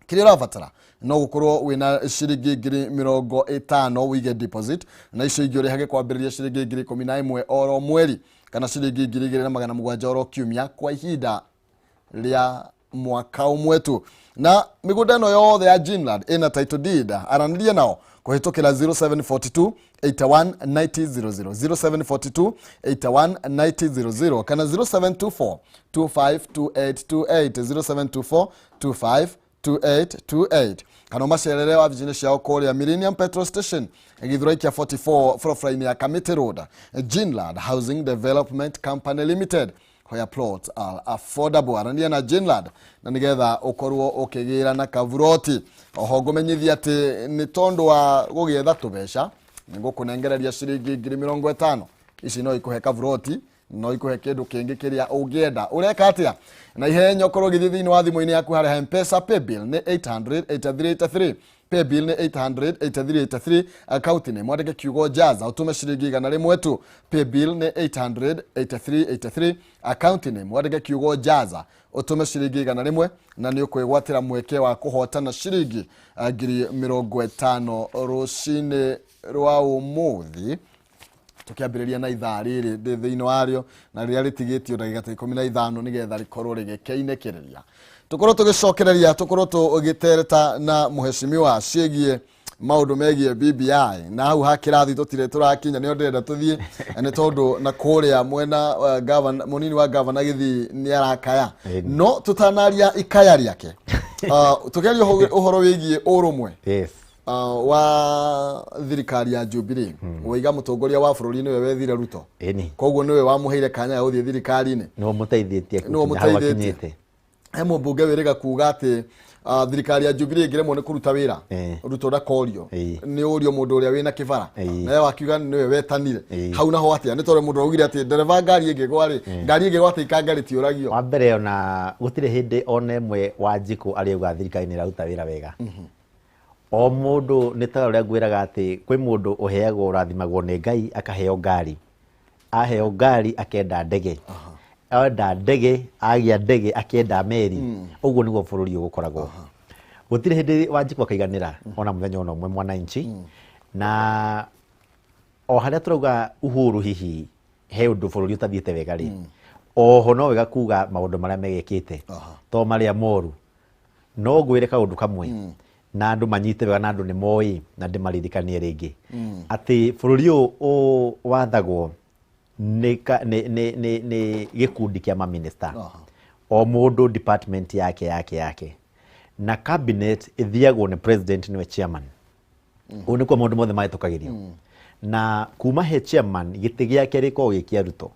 kile urabatara no gukorwo wina ciringi 50,000 wige deposit na icio ingĩ ũrĩhage kwambĩrĩria ciringi 11,000 oro mweri kana ciringi 2,700 oro kiumia kwa ihinda rĩa mwaka ũmwe tu. Na mĩgũnda ĩno yothe ya Greenland ina title deed, aranĩria nao kũhĩtũkĩra 0742 81 9000 0742 81 9000 kana 0724 252828 0724 252828 kana macerere wabici-inĩ ciao kũrĩa Millennium Petrol Station Githurai 44 Frofrain ya Kamiti Road, Greenland Housing Development Company Limited, where plots are affordable. Aranĩria na Greenland na nigetha ukorwo ukigĩra na kavuroti. Oho ngũmenyithia atĩ nĩ tondũ wa gũgĩetha tũbeca nĩngũkũnengereria ciringi 50,000 ici no ikũhe kavuroti, no ikũhe kĩndũ kĩngĩ kĩrĩa ũngĩenda. Ũreka atĩa? Na ihenya ũkorwo ũgĩthiĩ thĩinĩ wa thimũ-inĩ yaku harĩa M-Pesa paybill nĩ 800 paybill nĩ 800 account nĩ mwandĩke kiugo Jaza ũtume ciringi 100 tu. Paybill nĩ 800 account nĩ mwandĩke kiugo Jaza ũtume ciringi 100 na nĩ ũkwĩgwatĩra mweke wa kũhotana ciringi 50,000 rũcinĩ rwa ũmũthĩ tukiambĩrĩria na ithaa rĩrĩ thĩinĩ warĩo na rĩrĩa rĩtigĩtio ndagĩka 15 nigetha rĩkorwo rĩgĩkĩinĩkĩrĩria. Tukorwo tũgĩcokereria, tukorwo tũgĩtereta na mũheshimiwa ciĩgiĩ maũndũ megiĩ BBI na hau hakĩrathi tũtire tũrakinya nĩo ndĩrenda tũthiĩ nĩ tondũ na kũrĩa mwena mũnini wa governor Gĩthii nĩ arakaya no tũtanaria ikaya rĩake tũgeria ũhoro wĩgiĩ ũrũmwe wa thirikari ya Jubilee waiga mũtongoria wa bũrũri nĩwe wethire Ruto koguo nĩwe wamũheire kanya ya gũthiĩ thirikari-inĩ no mũteithĩtie he mũmbunge wĩrĩga kuga atĩ thirikari ya Jubilee ĩngĩremwo nĩ kũruta wĩra Ruto ndakorio nĩ ũrio mũndũ ũrĩa wĩna kĩbara nawe wakiuga nĩwe wetanire hau naho atĩa nĩ tondũ mũndũ augire atĩ ndereba ngari ĩngĩgwa ngari ĩngĩgwa atĩ ikanga rĩtiũragio. Wa mbere ona gũtirĩ hĩndĩ ona ĩmwe Wanjikũ arĩuga thirikari nĩ ĩraruta wĩra wega. O mũndũ nĩ ta ũrĩa ngwĩraga atĩ kwĩ mũndũ ũheagwo ũrathimagwo nĩ Ngai akaheo ngari, aheo ngari akenda ndege, enda ndege agĩa ndege akenda meri. Ũguo nĩguo bũrũri ũgũkoragwo. Gũtirĩ hĩndĩ Wanjikũ akaiganĩra ona mũthenya ona ũmwe mwananchi na o harĩa turauga Uhuru hihi he ũndũ bũrũri ũtathiĩte wega rĩ oho no wega kuga maũndũ marĩa megekĩte to marĩa moru no ngwĩre kaũndũ kamwe na andũ manyite wega na andũ nĩ moĩ na ndĩmaririkanie rĩngĩ atĩ bũrũri ũyũ wathagwo nĩ gĩkundi kĩa maminista o mũndũ department yake na cabinet ithiagwo nĩ president nĩwe chairman. Ũũ nĩkuo maũndũ mothe mahĩtũkagĩrio na kuma he chairman gĩtĩ gĩake rĩkoragwo gĩkĩa Ruto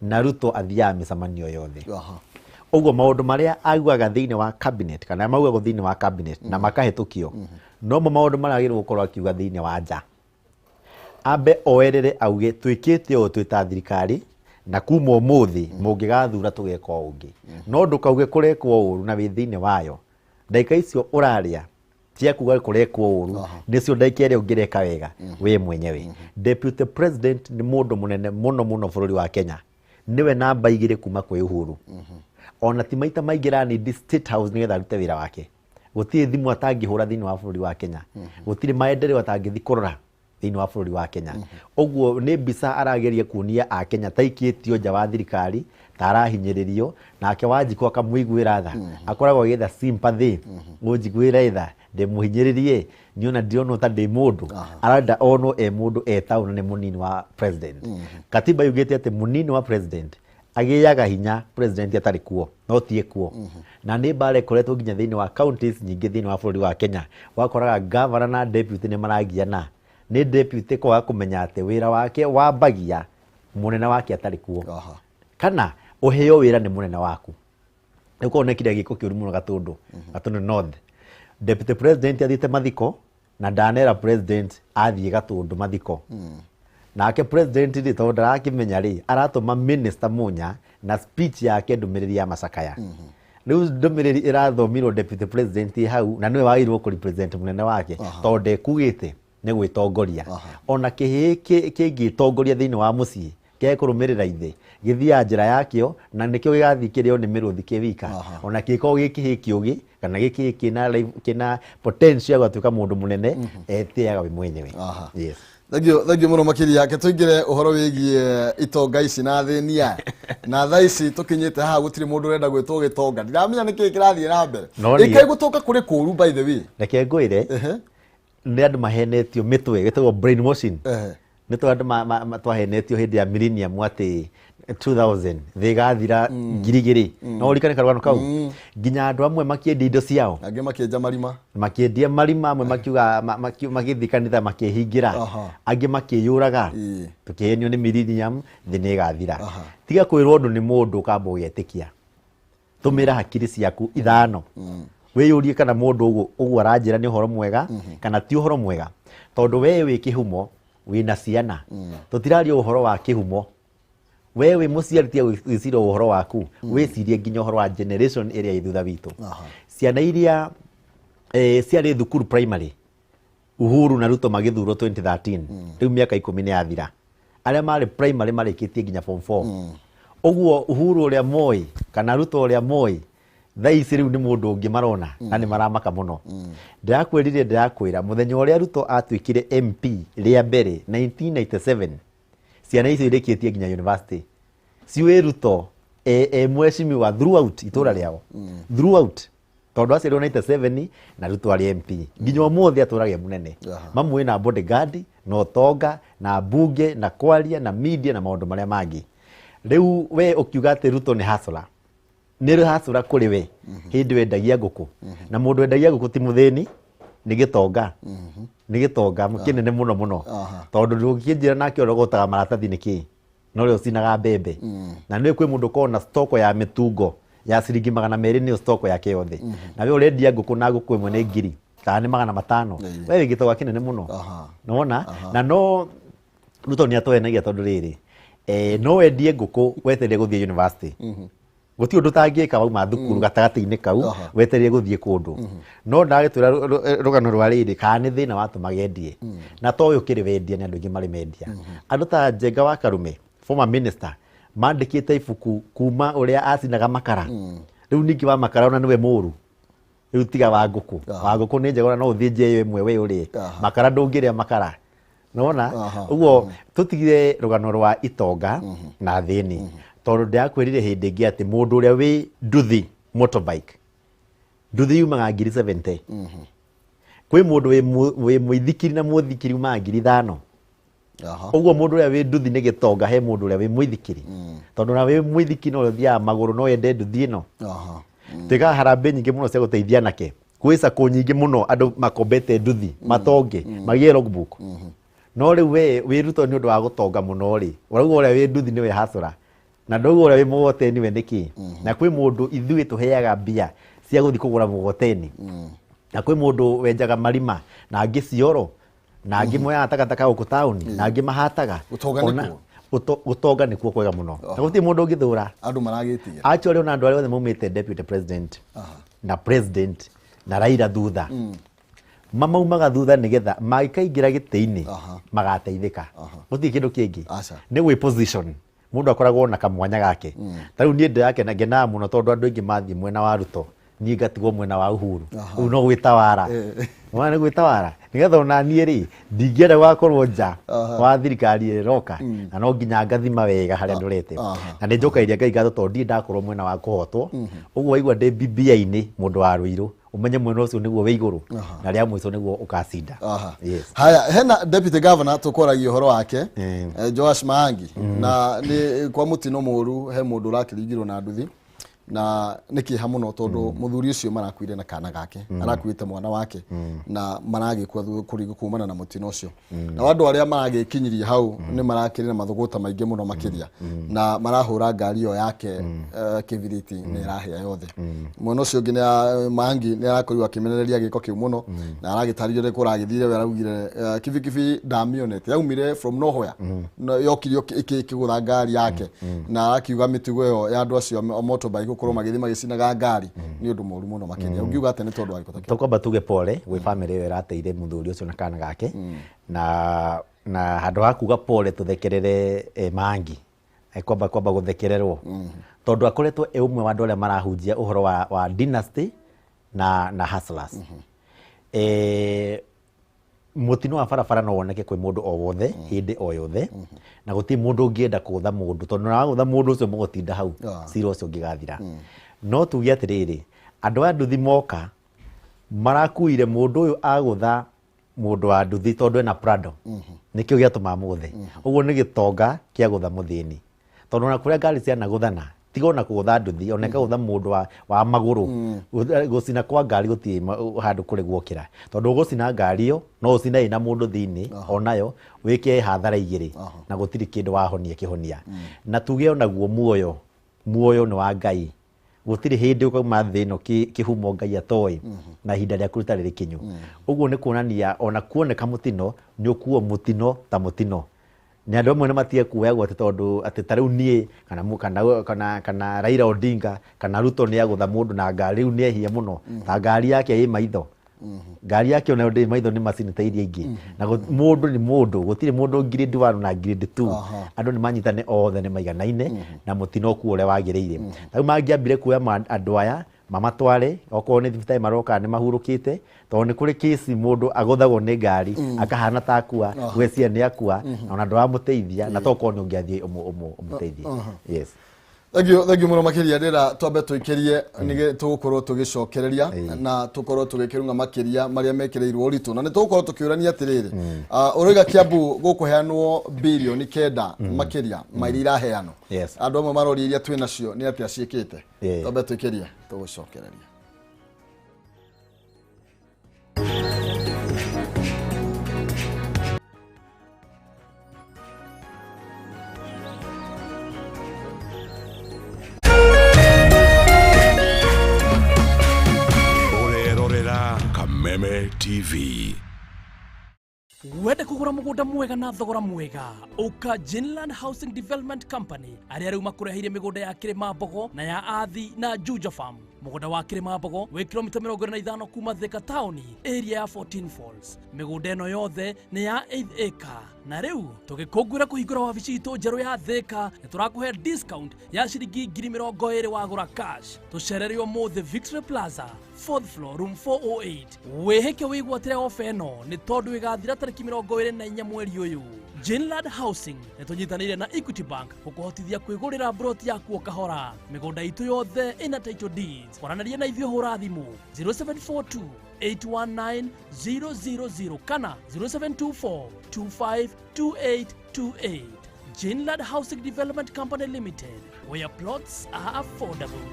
na Ruto athiaga mĩcemanio yothe. Ũguo maũndũ marĩa aiguaga thĩinĩ wa cabinet kana maugagwo thĩinĩ wa cabinet na makahĩtũkio no maũndũ marĩa agĩrĩirwo gũkorwo akiuga thĩinĩ wa nja. Ambe oerere auge twĩkĩte ũũ twĩta thirikari na kuma ũmũthĩ mũngĩgathura tũgeka ũngĩ no ndũkauge kũrekwo ũru na wĩ thĩinĩ wayo ndagĩka icio ũrarĩa cia kuga kũrekwo ũru nĩcio ndagĩka ĩrĩa ũngĩreka wega we mwenyewe. Deputy President nĩ mũndũ mũnene mũno bũrũri wa Kenya, niwe namba 2 kuma kwĩ Uhuru. Ona ti maita maingĩ ranindi State House nĩgetha arute wĩra wake. Gũtirĩ thimũ atangĩhũra thĩinĩ wa bũrũri wa Kenya, gũtirĩ maendeleo atangĩthi kũrora thĩinĩ wa bũrũri wa Kenya. Ũguo nĩ mbica arageria kuonia a Kenya taikĩtio nja wa thirikari tarahinyĩrĩrio nake Wanjikũ akamũiguĩra tha akoragwo agĩetha sympathy mũnjiguĩre tha ndĩmũhinyĩrĩrie niona ndĩrona ta ndĩ mũndũ arenda ono mũndũ etaũna nĩ mũnini wa president. Katiba yugĩte atĩ mũnini wa president agĩaga hinya president atarĩ kuo no tie kuo na nĩ mbara ĩkoretwo nginya thĩinĩ wa counties nyingĩ thĩinĩ wa bũrũri wa Kenya wakoraga governor na deputy nĩ maragiana nĩ deputy kwaga kũmenya atĩ wĩra wake wambagia mũnene wake atarĩ kuo kana ũheo wĩra nĩ mũnene waku. Nĩkuo nekire gĩko kĩũru mũno Gatũndũ North. Deputy president athiĩte mathiko na ndanera president athiĩ Gatũndũ mathiko. Nake president rĩ tondũ ndarakĩmenya rĩ aratũma minister Munya na speech yake ndũmĩrĩri ya macakaya. Rĩu ndũmĩrĩri ĩrathomirwo deputy president hau na nĩwe wagĩrĩirwo kũ represent mũnene wake tondũ ndekugĩte nĩ gwĩtongoria. Ona kĩhĩ kĩngĩtongoria thĩinĩ wa mũciĩ kĩekũrũmĩrĩra ithe gĩthiaga njĩra yakĩo na nĩkĩo gĩgathiĩ kĩrĩo nĩ mĩrũthi kĩwika ona kĩkorwo gĩkĩhĩ kĩũgĩ kana giki kina potential gwatuika mundu munene etiaga we mwenyewe. Yes. Thagio muno makiria ke tuingire uhoro wigie itonga ici na thenia na thaa ici tukinyite ha gutiri mundu urenda gwitwo gitonga ndiramenya niki kirathie na mbere ikai gutoka kuri kuru by the way reke ngwire ni andu mahenetio mitwe gitagwo brainwashing ni andu twahenetio hindi ya millennium ati 2000 thigathira ngirigiri no rikane karugano kau nginya andu amwe makiendi indo ciao ange makienja marima makiendi marima amwe makiuga magithi kanitha makihingira ange makiyuraga tukihenio ni millennium thine gathira tiga kwirwo ndu ni mundu kambo yetikia tumira hakiri ciaku ithano weyurie kana mundu ugu aranjira ni uhoro mwega kana ti uhoro mwega tondu we wi kihumo wina ciana tutirario uhoro wa kihumo wewe muciari tia gwicira uhoro waku wicirie nginya uhoro wa generation area ithutha witu ciana iria ciari thukuru primary Uhuru na Ruto magithurwo 2013 riu miaka 10 ni yathira aria mari primary marikitie nginya form 4 uguo Uhuru uria moi kana Ruto uria moi thaici riu ni mundu ungi marona na ni maramaka muno ndirakwira muthenya uria Ruto atwikire MP ria mbere 1997 ciana icio irikitie nginya university ciwe Ruto mweshimiwa throughout itura riao throughout tondu aciarirwo 97 na Ruto ari MP nginya umuthi aturagia munene mamwe na bodyguard no tonga na bunge na kwaria na media na maundu maria mangi riu we ukiuga ati Ruto ni hasula ni hasula kuri we hindi wendagia nguku na mundu wendagia nguku ti muthini ni gitonga mukinene muno tondu ndukinjira nake orogotaga maratathi niki no rio cinaga mbembe na ni kwi mundu kona stock ya mitungo ya ciringi 200 ni stock yake yothe na we urendia nguku na nguku imwe ni ngiri kana ni 500 we gitonga kinene muno nona na no Ruto ni atwenagia tondu riri no wendie nguku weterie guthie university guti undu tangiika wauma thukuru gatagati-ini kau weterie guthie kundu no ndagitwira rugano rwa riri kana ni thina watuma gendie na to uyu kiri wendia ni andu ingi mari mendia andu ta Njenga wa Karume former minister mandikite ibuku kuma uria acinaga makara riu ningi wa makara ona niwe muru riu tiga wa nguku ni njega no uthie njeyo imwe we uri makara ndungiria makara nona uguo tutigire rugano rwa itonga na thini tondu ndiakwirire hindi ingi ati mundu uria wi nduthi motorbike nduthi yumaga 70 kwi mundu wi muithikiri na muthikiri ma 5,000 uguo mundu uria wi nduthi ni gitonga he mundu uria wi muithikiri tondu na wi muithikiri no thia maguru no yende nduthi ino tiga harambe nyingi muno cia guteithia nake kwisa ku nyingi muno andu makombete nduthi matonge magie logbook no riu we Ruto ni undu wa gutonga muno ri urauga uria wi nduthi ni we hasura na ndogo uria wi mugoteni we niki na kwi mundu ithui tuheaga mbia cia guthi kugura mugoteni na kwi mundu wenjaga marima na angi cioro na angi moya atakataka guku tauni na angi mahataga gutonga nikuo kwega muno na guti mundu ngithura andu maragitia actually ona andu aria othe maumite deputy president na president na Raila thutha mamaumaga thutha nigetha maikaingira giti-ini magateithika guti kindu kingi ni gwi position mundu akoragwo na kamwanya gake tariu nie ndake na ngena muno tondu andu ingi mathie mwena wa Ruto nie ngatigwo mwena wa Uhuru u no gwitawara mwana gwitawara nigetha ona nie ri ndingienda gwakorwo nja wa thirikari roka na no nginya ngathima wega haria ndurete na ni njokairia Ngai ngatho tondu ndi ndakorwo mwena wa kuhotwo uguo waigua ndi BBI-ini mundu wa Ruiru umenye mwena ucio niguo wi iguru na ria mwico niguo ukacinda. Haya hena deputy governor tukoragia uhoro wake Joash Maangi na ni kwa mutino muru he mundu urakiringirwo na nduthi na niki hamuno tondu muthuri ucio marakuire na kana gake arakuite mwana wake na maragikwa kurigo kumana na mutino ucio na wandu aria maragikinyiria hau ni marakirira mathuguta maingi muno makiria na marahura ngari yo yake kibiriti ni rahia yothe mwana ucio ngi Maangi ni arakorirwo akimenereria giko kiu muno na aragitaririo ri kuragithire we araugire kibikibi ndamionete yaumire from nowhere yokirio ikigutha ngari yake na akiuga mitugo yo ya andu acio motorbike gukorwo magithi magicinaga ngari ni undu moru muno makiria ungiuga ati ni tondu ariko tukwamba tuge pole gwi family yo irateire muthuri ucio na kana gake na handu ha kuga pole tuthekerere Maangi kwamba guthekererwo tondu akoretwo umwe wa andu aria marahunjia uhoro wa dynasty na hustlers. Mutino wa barabara no woneke kwĩ mũndũ o wothe hĩndĩ o yothe na gũtirĩ mũndũ ũngĩenda kũtha mũndũ tondũ na gũtha mũndũ ũcio mũgũtinda hau cira ũcio ũngĩgathira. No tuge atĩrĩrĩ, andũ a nduthi moka marakuire mũndũ ũyũ agũtha mũndũ wa nduthi tondũ ena Prado, nĩkĩo gĩatũma mũgũthe. Ũguo nĩ gĩtonga kĩa gũtha mũthĩni, tondũ na kũrĩa ngari ciana gũthana tiga na kũgũtha nduthi ona gũtha mũndũ wa magũrũ gũcina kwa ngari gũtirĩ handũ kũrĩ guokĩra, tondũ gũcina ngari ĩyo no ũcina ĩna mũndũ thĩinĩ onayo wĩke hathara igĩrĩ na gũtirĩ kĩndũ wahonia kĩhonia. Na tuge onaguo muoyo nĩ wa Ngai, gũtirĩ hĩndĩ ũkauma thĩ ĩno kĩhumo Ngai atoĩ na ihinda rĩaku rĩtarĩ rĩkinyu. Ũguo nĩ kuonania ona kuoneka mũtino nĩ ũkuo mũtino ta mũtino. Nĩ andũ amwe nĩ matige kuoyagwo atĩ tondũ atĩ ta rĩu niĩ kana Raila Odinga kana Ruto nĩ agũtha mũndũ na ngari rĩu nĩ ehia mũno ta ngari yake ĩ maitho. Ngari yake onayo ndĩ maitho nĩ macini ta iria ingĩ. Na mũndũ nĩ mũndũ, gũtirĩ mũndũ grade 1 na grade 2. Andũ nĩ manyitane othe nĩ maiganaine na mũtino kuo ũrĩa wagĩrĩire. Rĩu mangĩambire kuoya andũ aya mamatware okorwo nĩ thibitarĩ maroka nĩ mahurũkĩte, tondũ nĩ kũrĩ kesi mũndũ agũthagwo nĩ ngari akahana ta akua, gwĩcia nĩ akua ona ndwamũteithia na tokorwo nĩ ũngĩathiĩ ũmũteithie. Yes. Thank you muno makiria ndira twambe tuikirie nige tugukorwo tugicokereria na tukorwo tugikirunga makiria maria mekireirwo ritu na ni tugukorwo tukiurania atiriri uriga Kiambu gukuheanwo bilioni 9 makiria mairi iraheanwo andu amwe marori iria twina cio ni atia ciikite twambe tuikirie tugucokereria. Kameme TV. Wende kugura mugunda mwega na thogora mwega uka Ginland Housing Development Company aria riu makureheire migunda ya Kirima Mbogo na ya Athi na Juja Farm. Mugunda wa Kirima Mbogo wi kilomita 25 kuma Thika Town area ya 14 Falls. Migunda eno yothe ni ya 8 acre na riu tugikungwira kuhingura wabici itu njeru ya Thika ni turakuhe discount ya ciringi 20,000 wagura cash. Tucererio mothe Victory Plaza 4th floor room 408. Weheke wigwatire ofa eno ni tondu igathira tariki 24 mweri uyu. Ginland Housing netunyitanire na Equity Bank gukuhotithia kwigurira broti yaku kahora. Migunda itu yothe ina title deeds. Kwaranaria na ithio hura thimu 0742 819 000 kana 0724 252828. Ginland Housing Development Company Limited, where plots are affordable.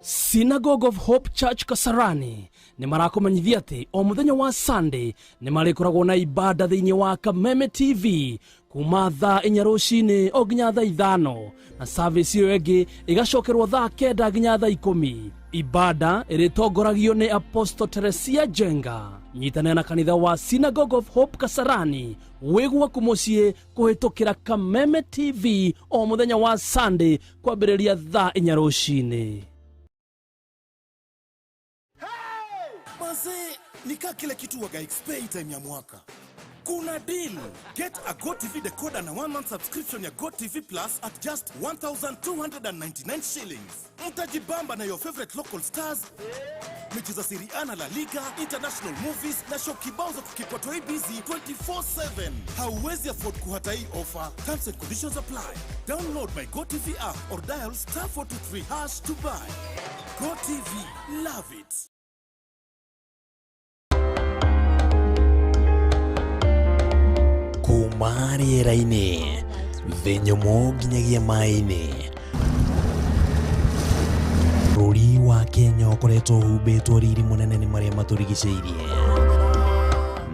Synagogue of Hope Church Kasarani ni marakomanyithia ati o muthenya wa Sunday ni marikoragwo na ibada thiini wa Kameme TV kuma thaa 4 rucini o nginya thaa 5 na service iyo ĩngĩ igacokerwo thaa 9 nginya thaa 10. Ibada iritongoragio ni Apostle Teresia Jenga. Nyitana na kanitha wa Synagogue of Hope Kasarani wegwa kumucie kuhitukira Kameme TV o muthenya wa Sunday kwambĩrĩria thaa 4 rucini. Nika kila kitu waga expay time ya mwaka. Kuna deal. Get a GoTV decoder na 1-month subscription ya GoTV Plus at just 1,299 shillings. Mtajibamba na your favorite local stars. Mechi za Serie A na La Liga, international movies na show kibao za kukipata busy 24/7. Hauwezi afford kuhata hii offer. Terms and conditions apply. Download my GoTV app or dial *423# to buy. GoTV, love it. Marieraine venyomo nginyagia maine ruri wa Kenya ukoretwo hubĩtwo riri munene ni maria maturigicĩirie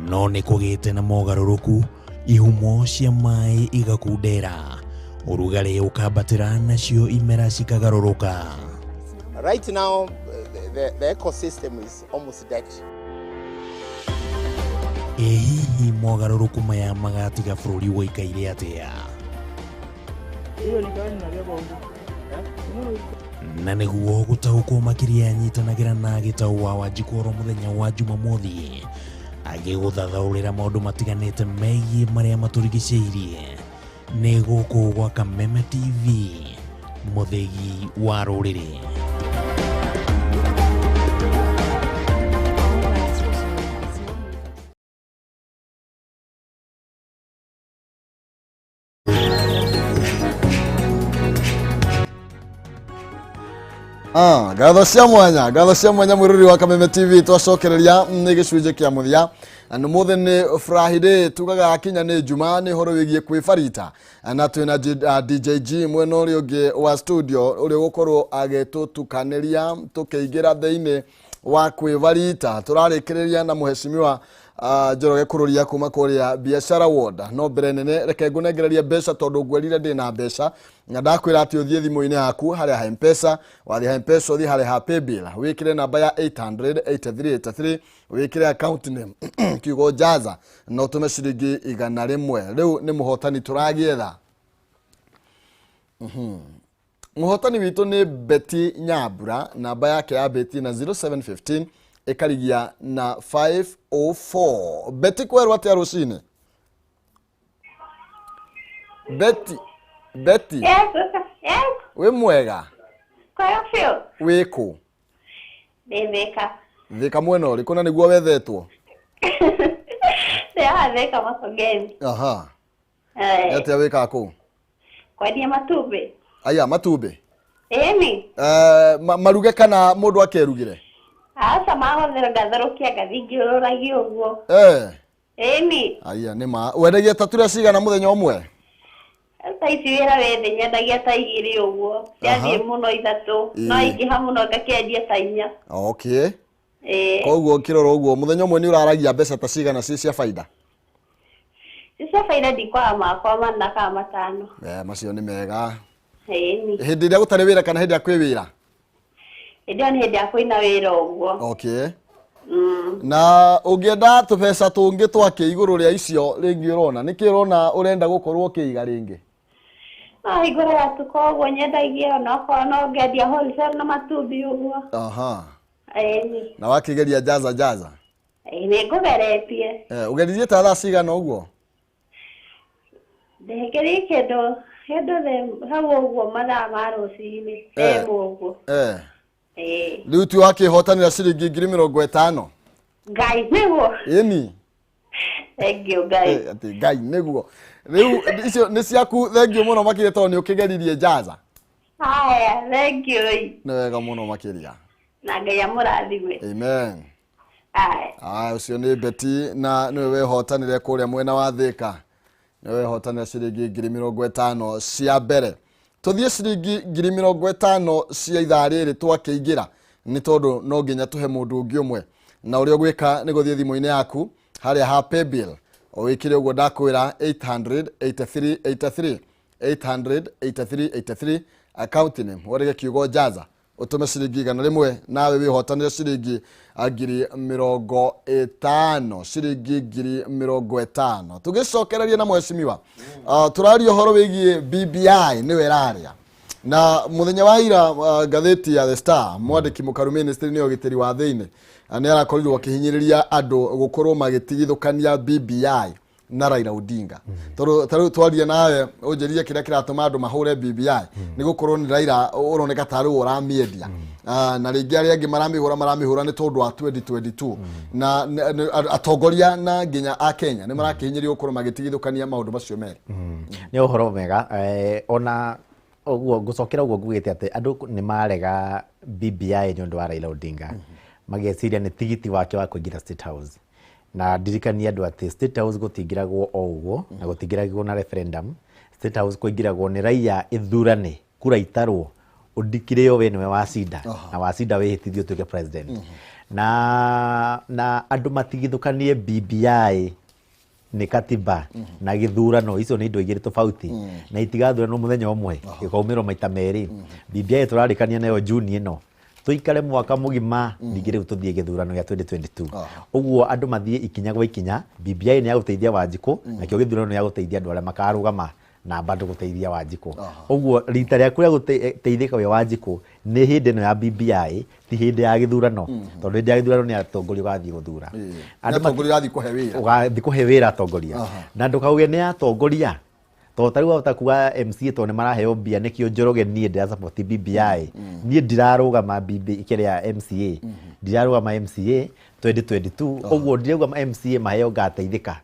no nĩ kũgĩte na mogarũrũku ihumo cia maĩ igakundera urugarĩ ukambatĩra nacio imera cikagarũrũka. Right now the ecosystem is almost dead. Hihi mogarũrũku maya magatiga bũrũri woikaire atĩa? Na nĩguo gũtaũkwo makĩria nyitanagĩra na gĩtaũ wa Wanjikũ mũthenya wa Jumamothi agĩgũthathaũrĩra maũndũ matiganĩte megiĩ marĩa matũrigicĩirie nĩ gũkũ gwa Kameme TV muthegi wa ruriri. Gatho cia mwanya mwiruri wa Kameme TV twacokereria nĩ gĩcunjĩ kĩa mũthia na mũthĩ nĩ Friday tugaga akinya nĩ Juma nĩ horo wĩgie kwĩbarita na twĩna DJG mwena ũrĩa ũngĩ wa studio ũrĩa gũkorwo agĩtũtukanĩria tũkĩingĩra thĩinĩ wa kwĩbarita tũrarĩkĩrĩria na mũheshimiwa Njoroge Kururia kuma kũrĩa biashara ward no mbere nene reke ngũnengererie mbeca tondũ ngwerire ndĩna mbeca na ndakwĩra atĩ ũthiĩ thimũ-inĩ yaku harĩa ha M-Pesa wathiĩ ha M-Pesa ũthiĩ harĩa ha Paybill wĩkĩre namba ya 800-8383 wĩkĩre account name kiugo Jaza na ũtũme ciringi 100 rĩu nĩ mũhotani tũragĩetha mũhotani witũ nĩ Betty Nyambura namba yake ya Betty na 0715 ikarigia na 504. Betty kwerwo atia rucini? Betty. Yes. We mwega? Kwega biũ. Wĩkũ? Thĩka. Thĩka mwena ũrĩkũ na nĩguo wethetwo? Haha Thĩka Makongeni. Aha. Atia wĩkaga kũu? Kwendia matumbĩ. Aya matumbĩ? Ĩni. Maruge kana mũndũ akerugire? Aca mahũthĩra ngatherũkia ngathi ngĩũrũragia ũguo. Ĩni. Aya nĩma wendagia ta turĩa cigana mũthenya ũmwe? Ta ici wĩra wĩthĩ nyendagia ta 2 ũguo. Ciathiĩ mũno 3 no ingĩha mũno ngakĩendia ta 4. Okay. Koguo kĩrora ũguo mũthenya ũmwe nĩ ũraragia mbeca ta cigana ci cia baida? Cia baida ndikwaga makwa mana kana 5. Macio nĩ mega. Ĩni. Hĩndĩ ĩrĩa gũtarĩ wĩra kana hĩndĩ ya kwĩ wĩra? Ndio nĩ hĩndĩ ya kwĩna wĩra ũguo. Okay. Na ũngĩenda tũbeca tũngĩ twake igũrũ rĩa icio rĩngĩ ũrona nĩkĩ ũrona ũrenda gũkorwo ũkĩiga rĩngĩ? Igũrũ ya tuko ũguo nyendagia onokorwo no ngendia wholesale na matumbĩ ũguo. Aha. Ĩni. Na wakĩgeria Jaza? Nĩ ngũgeretie. Ũgeririe ta thaa cigana ũguo? Ndĩgerie kĩndũ hau ũguo mathaa ma rũcinĩ. Ũguo. Rĩu tu wakĩhotanĩra ciringi 50,000? Ngai nĩguo. Ĩni. Thank you Ngai. Atĩ Ngai nĩguo. Rĩu icio nĩ ciaku thengiũ mũno makĩria tondũ nĩ ũkĩgeririe Jaza. Haya, thank you. Nĩ wega mũno makĩria. Na Ngai amũrathime. Amen. Haya. Ũcio nĩ Betty na nĩwe wehotanĩre kũrĩa mwena wa Thĩka. Nĩwe wehotanĩra ciringi 50,000 cia mbere. Tũthiĩ ciringi 50,000 cia ithaa rĩrĩ twakĩingĩra nĩ tondũ no nginya tũhe mũndũ ũngĩ ũmwe na ũrĩa ũgwĩka nĩ gũthiĩ thimũ-inĩ yaku harĩa ha Paybill o wĩkĩre ũguo ndakwĩra 800-8383 800-8383 account name wandĩke kiugo Jaza ũtũme ciringi 100 nawe wĩhotanĩre ciringi 50,000 ciringi 50,000 tũgĩcokereria na mheshimiwa tũraria ũhoro wĩgiĩ BBI nĩwe raria na mũthenya wa ira ngathĩti ya The Star mwandĩki mũkaru ministry-inĩ wa ũgitĩri wa thĩinĩ nĩ arakorirwo akĩhinyĩrĩria andũ gũkorwo magĩtigithũkania BBI na Raila Odinga. Tondũ twaria nawe ũnjĩrie kĩrĩa kĩratũma andũ mahũre BBI nĩ gũkorwo nĩ Raila ũroneka tarĩ ũramĩendia. Na rĩngĩ arĩa angĩ maramĩhũra nĩ tondũ wa 2022 na atongoria na nginya a Kenya nĩ marakĩhinyĩrio gũkorwo magĩtigithũkania maũndũ macio merĩ. Nĩ ũhoro mwega ona ũguo ngũcokera ũguo ngugĩte atĩ andũ nĩ marega BBI nĩ ũndũ wa Raila Odinga mageciria nĩ tigiti wake wa kũingĩra State House na ndirikania andũ atĩ State House gũtingĩragwo o ũguo na gũtingĩragwo na referendum. State House kũingĩragwo nĩ raia ithurane kura itarwo ũndikirĩo we nĩwe wacinda na wacinda wĩhĩtithio ũtuĩke president na andũ matigithũkanie BBI nĩ katiba na gĩthurano icio nĩ indo igĩrĩ tofauti na itigathurano mũthenya ũmwe ikaumĩrwo maita merĩ. BBI tũrarĩkania nayo June ĩno tuikare mwaka mũgima ningĩ rĩu tũthiĩ gĩthurano gĩa 2022 ũguo andũ mathiĩ ikinya gwa ikinya. BBI nĩ ya gũteithia Wanjikũ nakĩo gĩthurano nĩ ya gũteithia andũ arĩa makarũgama na bado gũteithia Wanjikũ. Ũguo rita rĩa kũrĩa gũteithĩka we Wanjikũ nĩ hĩndĩ ĩno ya BBI ti hĩndĩ ya gĩthurano tondũ hĩndĩ ya gĩthurano nĩ atongoria ũgathiĩ gũthura atongoria ũgathiĩ kũhe wĩra ũgathiĩ kũhe wĩra atongoria na ndũkauge nĩ atongoria to tari wa takuwa MCA to ne maraheo bia nikio Njoroge nie ndira support BBI nie ndirarugama BBI kiria MCA ndirarugama MCA 2022 uguo ndirugama MCA maheo gateithika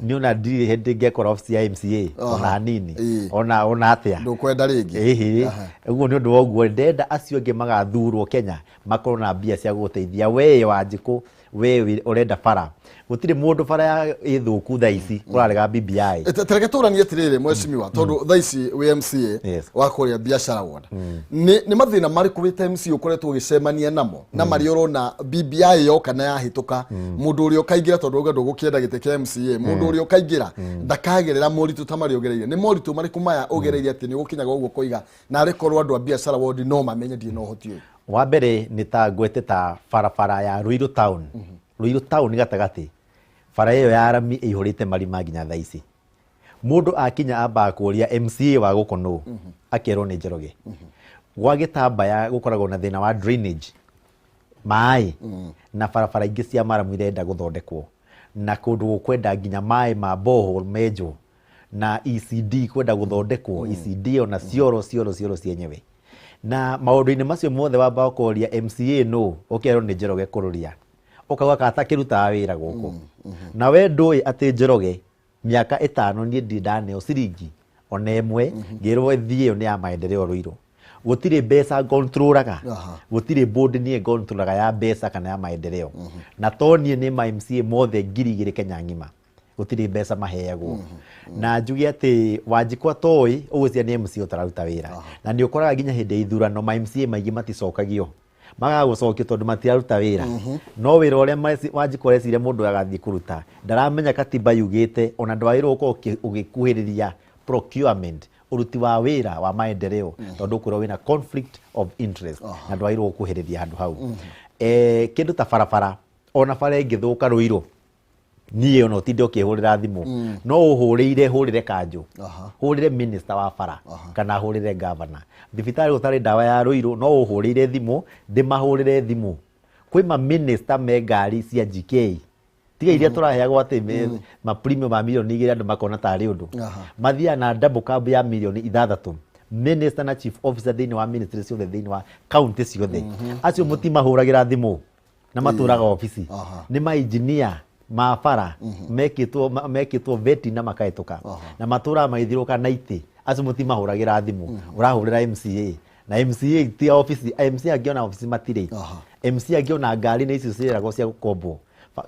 ni ona ndiri hindi ngekora office ya MCA ona hanini ona atia ndukwenda ringi uguo ni undu wa uguo ndenda acio nge magathurwo Kenya makorwo na bia cia guteithia we Wanjiku we urenda bara gutire mundu bara ya ithuku tha ici urarega BBI tereke turanie tirire mweshimiwa tondu tha ici we MCA wa kuria biashara ward ni mathina mari kubita MCA ukoretwo gicemania namo na mari urona BBI yo kana ya hituka mundu uri ukaigira tondu uga ndugukienda gite kia MCA mundu uri ukaigira ndakagerera moritu tamari ugereire ni moritu mari kumaya ugereire ati ni gukinyaga uguo koiga na rekorwo andu a biashara ward no mamenye ndi no hoti wa mbere ni ta gwete ta farafara ya Ruiru town Ruiru town gatagati bara iyo ya arami ihurite marima nginya tha ici mundu akinya amba kuria MCA wa gukono akerwo ni Njoroge gwa gitambaya gukoragwo na thina wa drainage mai na farafara ingi cia maramu irenda guthondekwo na kundu kwenda nginya mai ma boho mejo na ECD kwenda guthondekwo ECD ona cioro cienyewe na maundu-ini macio mothe wamba kuria MCA no ukerwo ni Njoroge kururia ukauga ka atakiruta wira guku na we ndui ati Njoroge miaka 5 ni ndindaneo ciringi ona emwe ngirwo thie ni ya maendeleo Ruiru gutire mbeca controlaga gutire board ni controlaga ya mbeca kana ya maendeleo na tonie ni ma MCA mothe ngiri igiri Kenya ngima gutire mbeca maheagwo na njugi ati Wanjiku atoi ugucia ni MCA utararuta wira na ni ukoraga nginya hindi ithurano ma MCA maingi maticokagio magagocokio tondu matiaruta wira no wira uria Wanjiku recire mundu agathie kuruta ndaramenya katiba yugite ona ndwairwo uko ugikuhiriria procurement uruti wa wira wa maendeleo tondu kurwo wina conflict of interest na ndwairwo kuhiriria handu hau kindu ta farafara ona bara ingithuka Ruiru nie ono tinde ukihurira thimu no uhurire kanju hurire minister wa bara kana hurire governor thibitari utari dawa ya Ruiru no uhurire thimu ndimahurire thimu kwima minister me ngari cia GK tiga iria turaheagwo ati ma premium ma milioni igiri andu makona tari undu mathia na double cab ya milioni 6 minister na chief officer thini wa ministry ciothe thini wa county ciothe acio mutimahuragira thimu na maturaga ofisi ni ma engineer mafara mekitwo veti na makaetuka na matura maithiruka naiti acio mutimahuragira thimu urahurira MCA na MCA ti office MCA angiona office matire MCA angiona ngari ni icio ciragwo cia gukombo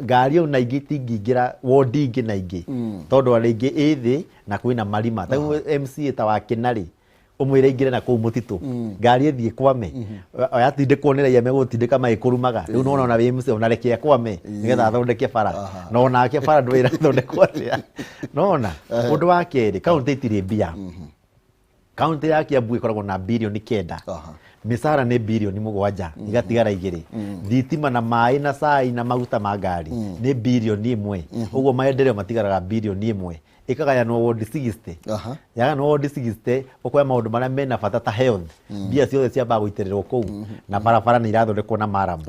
ngari ona ingi tingingira wodi ingi na ingi tondu ari ingi ithi na kwina marima tagu MCA ta wa Kinari umwire ingire na kuu mutitu ngari ethie kwame yatindikwo ni raia megutindika maikurumaga riu nona ona MCA ona reke kwame nigetha athondeke bara no ona ke bara ndwira thondekwo atia nona undu wa keri county itire mbia county ya Kiambu ikoragwo na bilioni 9 misara ni bilioni 7 igatigara igiri thitima na mai na cai na maguta ma ngari ni bilioni 1 uguo maendeleo matigaraga bilioni 1 ikagayanwo ward 60 yaganwo ward 60 ukoya maundu maria mena bata ta health bia ciothe ciamba guitererwo kou na barabara ni irathondekwo na Maramu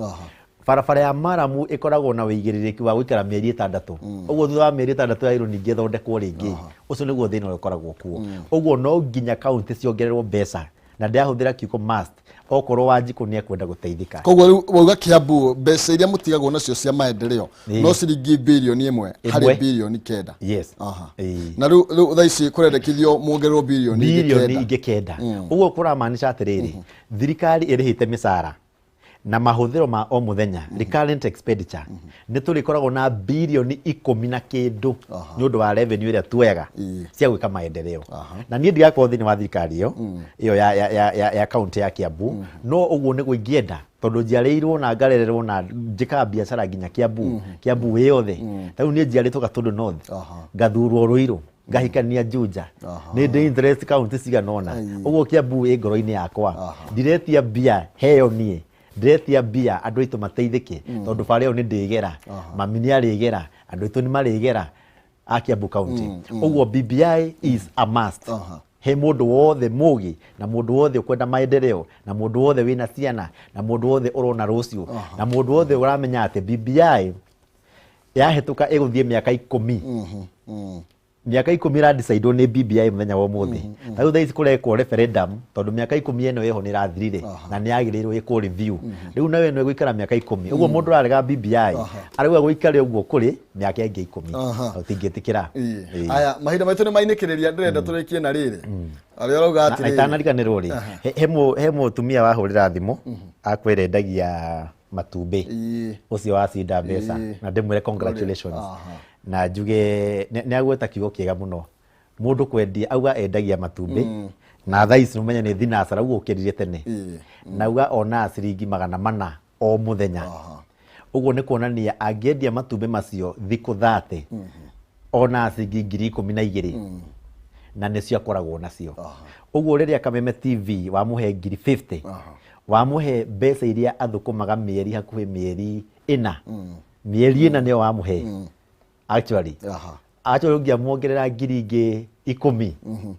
barabara ya Maramu ikoragwo na wigiririki wa guikara mieri 6 uguo thutha wa mieri 6 ya iru ningi thondekwo ringi ucio niguo thina ukoragwo kuo uguo no nginya county ciongererwo mbeca na ndiahuthira kiuko must okorwo Wanjiku ni ekwenda guteithika koguo wauga Kiambu mbeca iria mutigagwo nacio cia maendeleo no ciringi bilioni 1 hari bilioni 9 yes na riu tha ici kurendekithio muongererwo bilioni ingi 9 uguo kuramaanisha atiriri thirikari irihite misara na mahuthiro ma o muthenya recurrent expenditure ni turikoragwo na bilioni 10 na kindu ni undu wa revenue iria tuega cia gwika maendeleo na nie ndigakorwo thini wa thirikari iyo ya county ya Kiambu no uguo ni guingienda tondu njiarirwo na ngarererwo na njika biashara nginya Kiambu yothe tau nie njiaritwo Gatundu North ngathurwo Ruiru ngahikania Juja ni ndi interest county ciganona uguo Kiambu ngoro-ini yakwa ndiretia bia heo nie ndiretia bia andu aitu mateithike tondu bara iyo ni ndigera mami ni arigera andu aitu ni marigera a Kiambu county uguo BBI is a must he mundu wothe mugi na mundu wothe ukwenda maendeleo na mundu wothe wina ciana na mundu wothe urona rucio na mundu wothe uramenya ati BBI yahituka iguthie miaka 10 miaka 10 ra decide ni BBI muthenya wa muthi tau thaici kurekwo referendum tondu miaka 10 eno yeho ni rathirire na ni yagirirwo iko review riu nawe no gwikara miaka 10 uguo mundu ararega BBI arauga gwikare uguo kuri miaka ingi 10 utingitikira aya mahinda maitu ni mainikiriria ndirenda turikie na riri ari arauga atiri itanariganirwo ri he mutumia wahurira thimu akwirendagia matumbi ucio wacinda mbeca na ndimwire congratulations na njuge ni agweta kiugo kiega muno mundu kwendia auga endagia matumbi na thaici numenya ni thinacara uguo ukirire tene na auga ona ciringi 400 o muthenya uguo ni kuonania angiendia matumbi macio thiku 30 ona ciringi 12,000 na nicio akoragwo nacio uguo riria Kameme TV wamuhe 50 wamuhe mbeca iria athukumaga mieri hakuhi mieri 4 mieri 4 niyo wamuhe actually ungia muongerera 10,000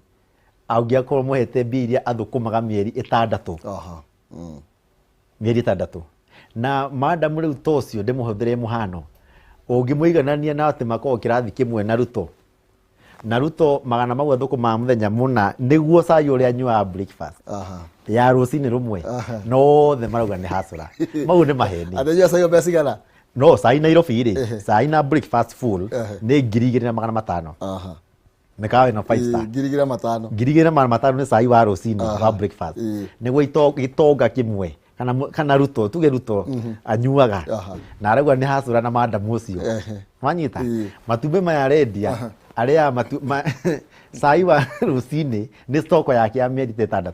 ungia korwo muhete mbia iria athukumaga mieri 6 mieri 6 na madam riu tocio ndimuhuthire muhano ungimuiganania na ati makoo kirathi kimwe na Ruto magana mau athukuma muthenya muna niguo cai uria anyua breakfast ya rucini rumwe no the marauga ni hasura mau ni maheni atajia cai obea cigana no cai Nairobi ri cai na breakfast full ni 2,500 mekawe no 5 star 2,500 ni cai wa rucini wa breakfast niguo itonga kimwe kana Ruto tuge Ruto anyuaga na arauga ni hasura na madam ucio wanyita matumbe maya rendia aria cai wa rucini ni stoko yake ya mieri 6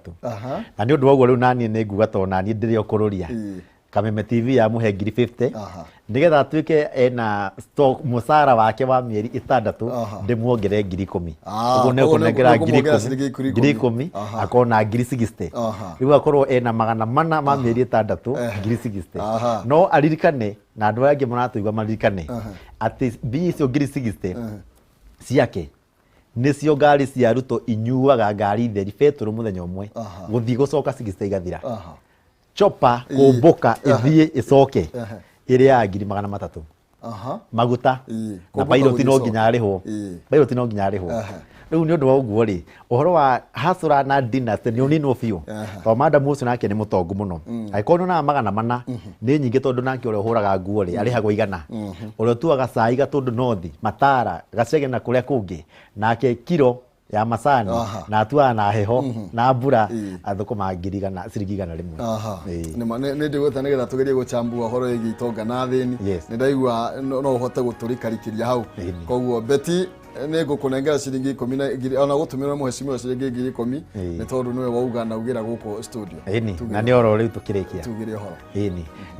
na ni undu woguo riu nani ni nguga to nani ndiri okururia Kameme TV ya muhe 50 nigetha atuike ena stock musara wake wa mieri 6 ndimuongere 10,000 uguo ne kunengera 10,000 akona 60 riu akorwo ena 400 ma mieri 6 60 no aririkane na andu angi maratuigwa maririkane ati bi icio 60 ciake nicio ngari cia Ruto inyuaga ngari theri petrol muthenya umwe guthii gucoka 60 igathira chopa kumbuka ithie icoke iri ya 300 maguta na pilot no nginya arihwo riu ni undu wa uguo ri uhoro wa hasura na dynasty ni unino fiu to madam ucio nake ni mutongu muno aikono na 400 ni nyingi tondu nake uri uhuraga nguo ri arihagwo igana uri tuaga cai gatundu nothi matara gacege na kuria kungi nake kilo ya macani na atua na heho na mbura athukuma ciringi 100 ni ndigweta nigetha tugerie guchambua horo igi itonga na thini ni ndaigua no uhote guturikarikiria hau koguo beti ni ngukunengera ciringi 10 ona gutumira muheshimiwa ciringi 10 ni tondu niwe wauga na ugira guku studio na ni oro riu tukirikia tugire horo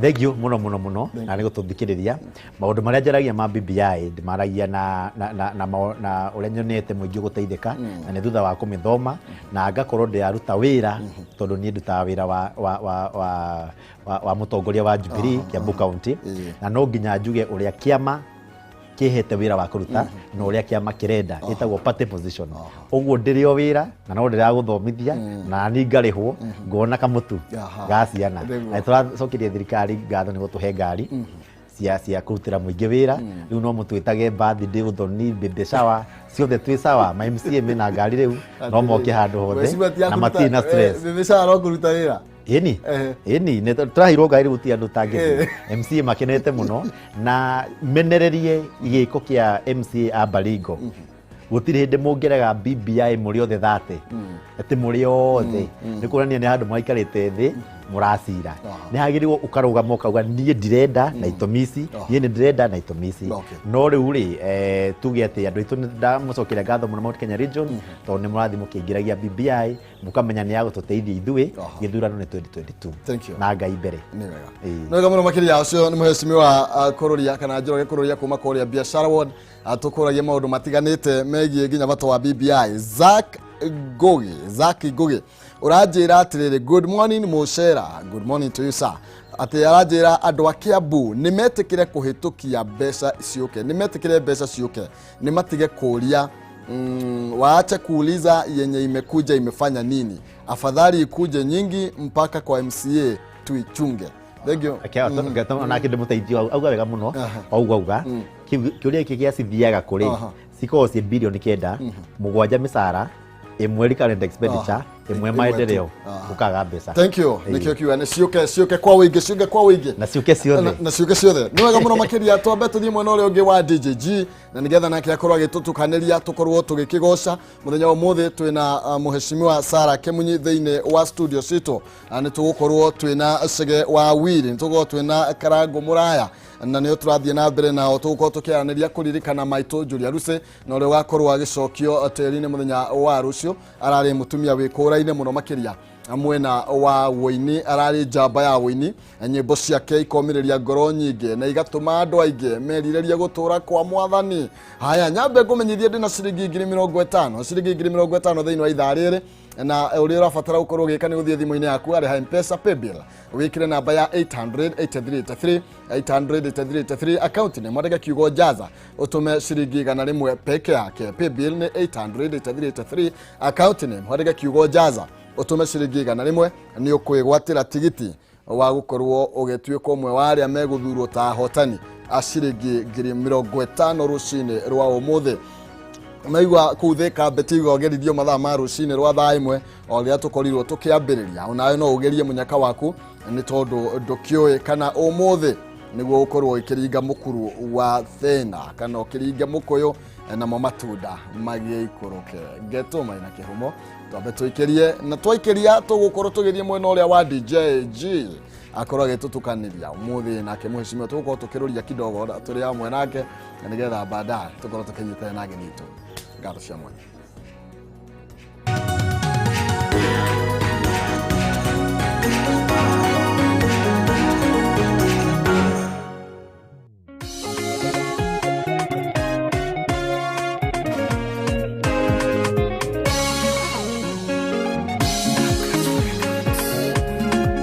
thank you muno na ni gututhikiriria maundu maria njaragia ma BBI ndimaragia na uria nyonete muingi guteithika na ni thutha wa kumithoma na ngakorwo ndiaruta wira tondu ni ndutaga wira wa mutongoria wa Jubilee Kiambu County na no nginya njuge uria kiama kihete wira wa kuruta na uria kiama kirenda itagwo party position uguo ndirio wira na no ndira guthomithia na ni ngarihwo ngona kamutu gaciana na turacokirie thirikari ngatho ni gutuhe ngari cia kurutira muingi wira riu no mutwitage birthday uthoni baby shower ciothe twi sawa ma MCA mena ngari riu no moke handu hothe na matina stress baby shower no kuruta wira eni ne turahirwo ngari guti andu tangi MCA makenete muno na menererie igiko kia MCA Abaringo gutire hindi mungerega BBI muri othe 30 ati muri othe ni kurania ni handu maikarite thi muracira ni hagirirwo ukarugama ukauga nie ndirenda na itomisi nie ni ndirenda na itomisi no riu ri tuge ati andu itu ndamucokera ngatho muno Mount Kenya region to ni murathi mukingiragia BBI mukamenya ni yagututeithia ithue githurano ni 2022 na ngai mbere ni wega no gamuno makiria ucio ni muheshimiwa kururia kana Njoroge kururia kuma kuria biashara ward atukuragia maundu matiganite megie nginya bato wa BBI Zack Ngugi urajira atiriri good morning Mushera good morning to you sir ati arajira andu a Kiambu ni metikire kuhitukia mbeca ciuke ni metikire mbeca ciuke ni matige kuria waache kuuliza yenye imekuja imefanya nini afadhali ikuje nyingi mpaka kwa MCA tuichunge thegio gato na kinde muteithio auga wega muno auga kiuria iki gia cithiaga kuri siko si bilioni kenda mugwanja misara imwe current expenditure imwe maendeleo ukaga mbeca. Thank you. Nikio kiwa ni ciuke kwa wingi na ciuke ciothe ni wega muno makiria twambe tuthie mwena uria ungi wa DJG na nigetha nake akorwo agitutukaniria tukorwo tugikigoca muthenya umuthi twina muheshimiwa Sarah Kemunyi thiine wa studio cito ni tugukorwo twina Cege wa Wili ni tugukorwo twina Karango Muraya na nä turathie na mbere nao tugukorwo tukiaraniria kuririkana maitå Julia Russe na uria wakorwo agicokio teri-ini muthenya wa rucio arari mutumia wikuraine muno makiria mwena wa woini arari njamba ya woini nyimbo ciake ikomireria ngoro nyingi na igatuma andu aingi merireria gutura kwa mwathani. Haya nyambe ngumenyithie ndina ciringi 50,000 thiini wa ithaa riri na uria urabatara gukorwo gika ni guthie thimu-ini yaku ari ha M-Pesa paybill wikire namba ya 800-8383 account ni mwandike kiugo jaza utume ciringi 100 peke yake. Paybill ni 800-8383 account ni mwandike kiugo jaza utume ciringi 100 ni ukwigwatira tigiti wa gukorwo ugituika umwe wa aria meguthurwo ta hotani a ciringi 50,000 rucini rwa umuthi. Maigwa kutheka betigo ogerithio mathaa ma rucini rwa thaa imwe o ria tukorirwo tukiambiriria onawe no ugerie munyaka waku ni tondu ndukioi kana umuthi niguo ukorwo ikiringa mukuru wa thina kana ukiringa mukuyu namo matunda magie ikuruke ngetuma ina kihumo twambe tuikirie na twaikiria tugukorwo tugithie mwena uria wa DJG akorwo agitutukaniria umuthi nake muheshimiwa tugukorwo tukiruria kidogo turi amwe nake nigetha baadaye tukorwo tukinyitana na ageni itu. Ngatho cia mwanya.